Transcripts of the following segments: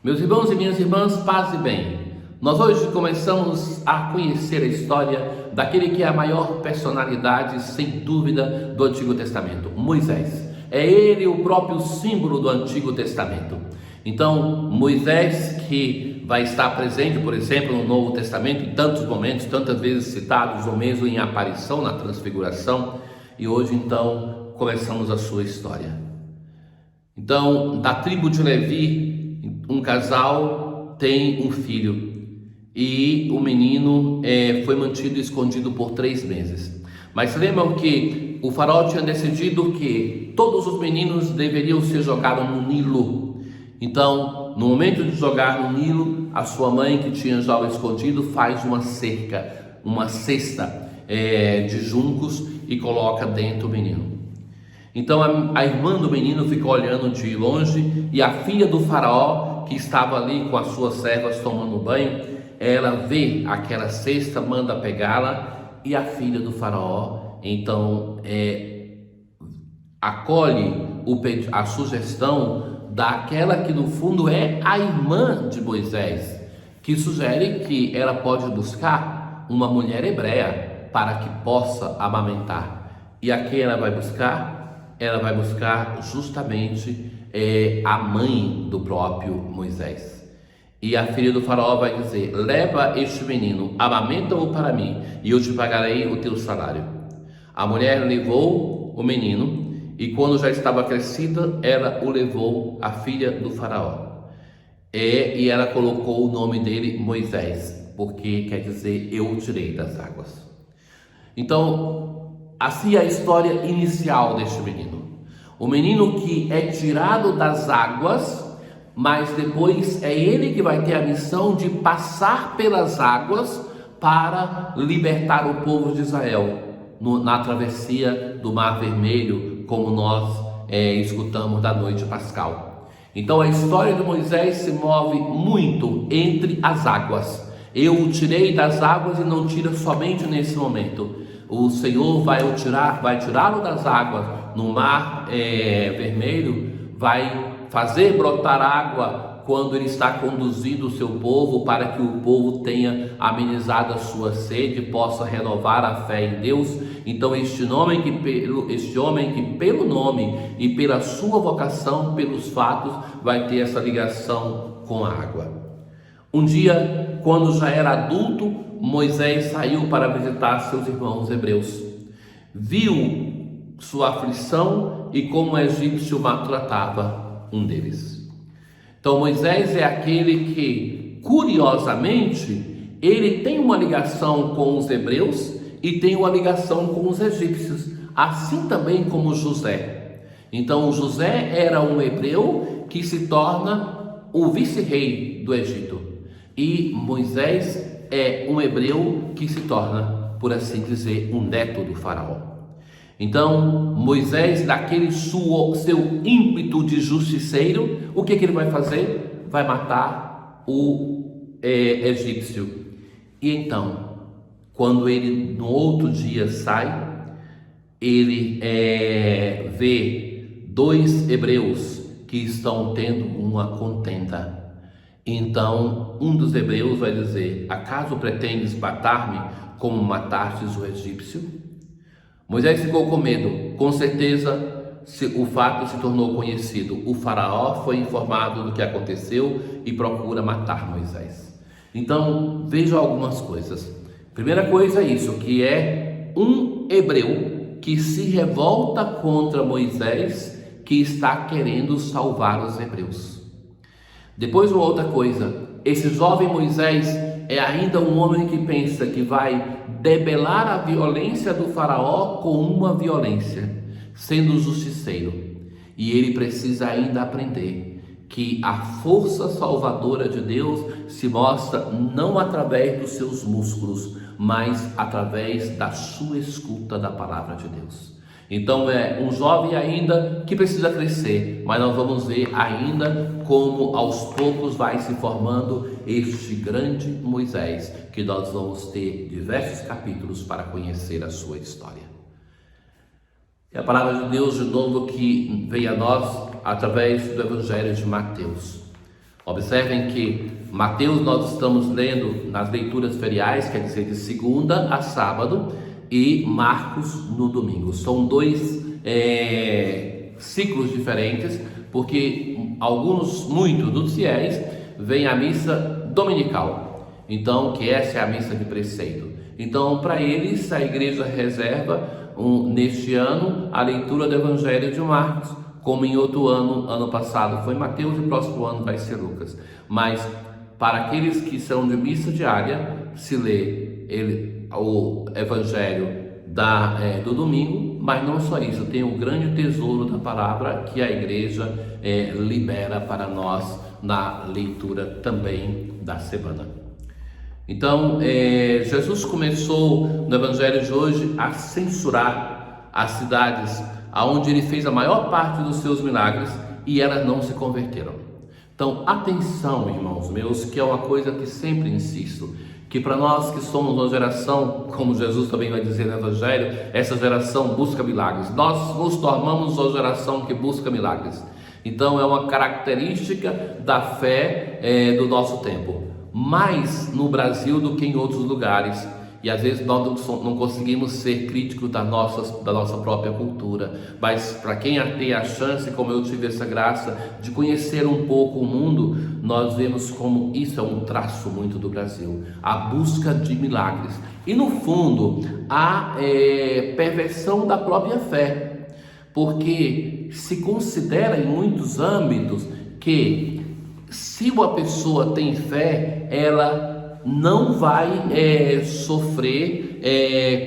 Meus irmãos e minhas irmãs, paz e bem. Nós hoje começamos a conhecer a história daquele que é a maior personalidade, sem dúvida, do Antigo Testamento, Moisés. É ele o próprio símbolo do Antigo Testamento. Então, Moisés, que vai estar presente, por exemplo, no Novo Testamento, em tantos momentos, tantas vezes citados, ou mesmo em aparição na Transfiguração, e hoje, então, começamos a sua história. Então, da tribo de Levi, um casal tem um filho e o menino foi mantido escondido por 3 meses. Mas lembram que o faraó tinha decidido que todos os meninos deveriam ser jogados no Nilo. Então, no momento de jogar no Nilo, a sua mãe, que tinha já o escondido, faz uma cerca, uma cesta de juncos e coloca dentro o menino. Então a irmã do menino ficou olhando de longe, e a filha do faraó, que estava ali com as suas servas tomando banho, ela vê aquela cesta, manda pegá-la, e a filha do faraó então acolhe a sugestão daquela que no fundo é a irmã de Moisés, que sugere que ela pode buscar uma mulher hebreia para que possa amamentar. E a quem ela vai buscar? Ela vai buscar justamente a mãe do próprio Moisés. E a filha do faraó vai dizer: leva este menino, amamenta-o para mim, e eu te pagarei o teu salário. A mulher levou o menino, e quando já estava crescida, ela o levou à filha do faraó. E ela colocou o nome dele Moisés, porque quer dizer, eu o tirei das águas. Então, assim é a história inicial deste menino. O menino que é tirado das águas, mas depois é ele que vai ter a missão de passar pelas águas para libertar o povo de Israel na travessia do Mar Vermelho, como nós escutamos da noite pascal. Então a história de Moisés se move muito entre as águas. Eu o tirei das águas e não tira somente nesse momento. O Senhor vai tirá-lo das águas no Mar Vermelho, vai fazer brotar água quando ele está conduzindo o seu povo, para que o povo tenha amenizado a sua sede, possa renovar a fé em Deus. Então este homem que pelo nome e pela sua vocação, pelos fatos, vai ter essa ligação com a água. Um dia, quando já era adulto, Moisés saiu para visitar seus irmãos hebreus. Viu sua aflição e como o egípcio maltratava um deles. Então Moisés é aquele que, curiosamente, ele tem uma ligação com os hebreus e tem uma ligação com os egípcios, assim também como José. Então José era um hebreu que se torna o vice-rei do Egito, e Moisés é um hebreu que se torna, por assim dizer, um neto do faraó. Então Moisés, daquele seu ímpeto de justiceiro, o que ele vai fazer? Vai matar o egípcio. E então, quando ele no outro dia sai, ele vê 2 hebreus que estão tendo uma contenda. Então um dos hebreus vai dizer: acaso pretendes matar-me como matastes o egípcio? Moisés ficou com medo. Com certeza o fato se tornou conhecido. O faraó foi informado do que aconteceu e procura matar Moisés. Então veja algumas coisas. Primeira coisa é isso, que é um hebreu que se revolta contra Moisés, que está querendo salvar os hebreus. Depois, uma outra coisa: esse jovem Moisés é ainda um homem que pensa que vai debelar a violência do faraó com uma violência, sendo justiceiro. E ele precisa ainda aprender que a força salvadora de Deus se mostra não através dos seus músculos, mas através da sua escuta da palavra de Deus. Então é um jovem ainda que precisa crescer, mas nós vamos ver ainda como aos poucos vai se formando este grande Moisés, que nós vamos ter diversos capítulos para conhecer a sua história. É a palavra de Deus de novo que veio a nós através do Evangelho de Mateus. Observem que Mateus nós estamos lendo nas leituras feriais, quer dizer, de segunda a sábado, e Marcos no domingo. São dois ciclos diferentes, porque muitos dos fiéis vêm à missa dominical, então que essa é a missa de preceito. Então, para eles, a igreja reserva neste ano a leitura do Evangelho de Marcos, como em outro ano passado foi Mateus e próximo ano vai ser Lucas. Mas para aqueles que são de missa diária, se lê o Evangelho do domingo, mas não só isso, tem o grande tesouro da palavra que a igreja libera para nós na leitura também da semana. Então, Jesus começou no Evangelho de hoje a censurar as cidades onde ele fez a maior parte dos seus milagres e elas não se converteram. Então, atenção, irmãos meus, que é uma coisa que sempre insisto, que para nós que somos uma geração, como Jesus também vai dizer no Evangelho, essa geração busca milagres. Nós nos tornamos uma geração que busca milagres. Então, é uma característica da fé do nosso tempo, mais no Brasil do que em outros lugares. E às vezes nós não conseguimos ser críticos da nossa própria cultura, mas para quem tem a chance, como eu tive essa graça, de conhecer um pouco o mundo, nós vemos como isso é um traço muito do Brasil, a busca de milagres. E no fundo, a perversão da própria fé, porque se considera em muitos âmbitos que se uma pessoa tem fé, ela não vai sofrer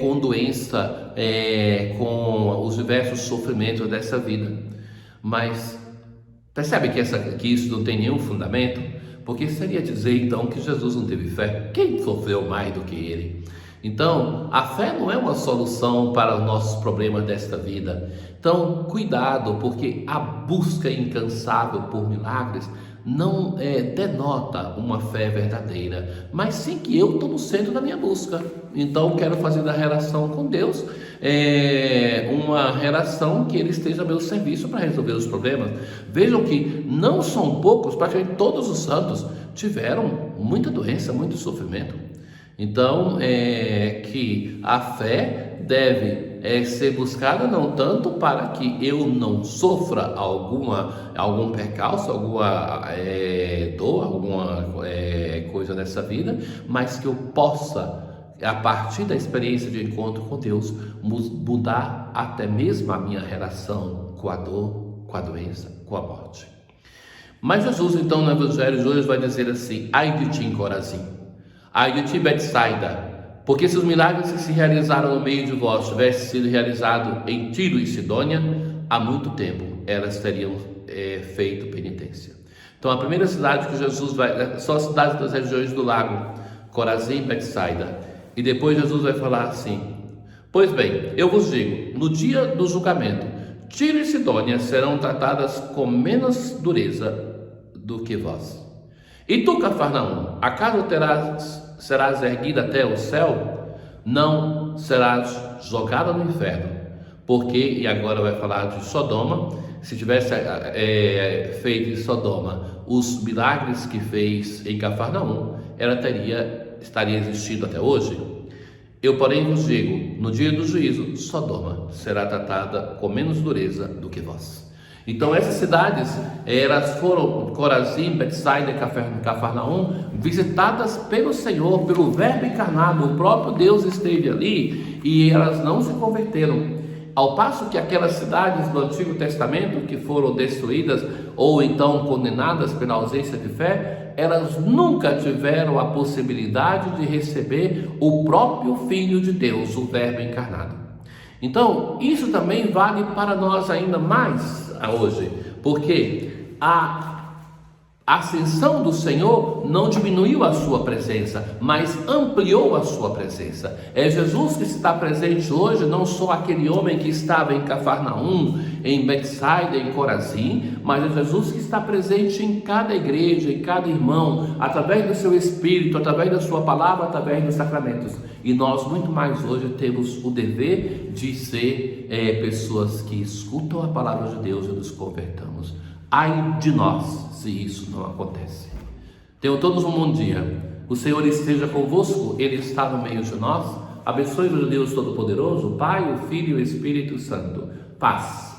com doença, com os diversos sofrimentos dessa vida. Mas percebe que isso não tem nenhum fundamento? Porque seria dizer então que Jesus não teve fé. Quem sofreu mais do que ele? Então, a fé não é uma solução para os nossos problemas desta vida. Então, cuidado, porque a busca incansável por milagres não denota uma fé verdadeira, mas sim que eu estou no centro da minha busca. Então, quero fazer da relação com Deus uma relação que Ele esteja a meu serviço para resolver os problemas. Vejam que não são poucos, praticamente todos os santos tiveram muita doença, muito sofrimento. Então, que a fé deve ser buscada não tanto para que eu não sofra algum percalço, alguma dor, alguma coisa nessa vida, mas que eu possa, a partir da experiência de encontro com Deus, mudar até mesmo a minha relação com a dor, com a doença, com a morte. Mas Jesus então no Evangelho de hoje vai dizer assim: ai de ti, Corazim, ai de ti, Betsaida, porque se os milagres que se realizaram no meio de vós tivessem sido realizados em Tiro e Sidônia, há muito tempo elas teriam feito penitência. Então a primeira cidade que Jesus vai, são as cidades das regiões do lago, Corazim e Betsaida. E depois Jesus vai falar assim: pois bem, eu vos digo, no dia do julgamento, Tiro e Sidônia serão tratadas com menos dureza do que vós. E tu, Cafarnaum, acaso serás erguida até o céu? Não, serás jogada no inferno. Porque, e agora vai falar de Sodoma, se tivesse feito em Sodoma os milagres que fez em Cafarnaum, ela estaria existindo até hoje. Eu, porém, vos digo, no dia do juízo, Sodoma será tratada com menos dureza do que vós. Então essas cidades, elas foram, Corazim, Betsaida e Cafarnaum, visitadas pelo Senhor, pelo Verbo encarnado. O próprio Deus esteve ali e elas não se converteram. Ao passo que aquelas cidades do Antigo Testamento que foram destruídas ou então condenadas pela ausência de fé, elas nunca tiveram a possibilidade de receber o próprio Filho de Deus, o Verbo encarnado. Então, isso também vale para nós ainda mais hoje, porque a ascensão do Senhor não diminuiu a sua presença, mas ampliou a sua presença. É Jesus que está presente hoje, não só aquele homem que estava em Cafarnaum, em Betsaida, em Corazim, mas é Jesus que está presente em cada igreja, em cada irmão, através do seu Espírito, através da sua palavra, através dos sacramentos. E nós muito mais hoje temos o dever de ser pessoas que escutam a palavra de Deus e nos convertamos. Ai de nós se isso não acontece. Tenham todos um bom dia. O Senhor esteja convosco, Ele está no meio de nós. Abençoe-vos Deus Todo-Poderoso, o Pai, o Filho e o Espírito Santo. Paz.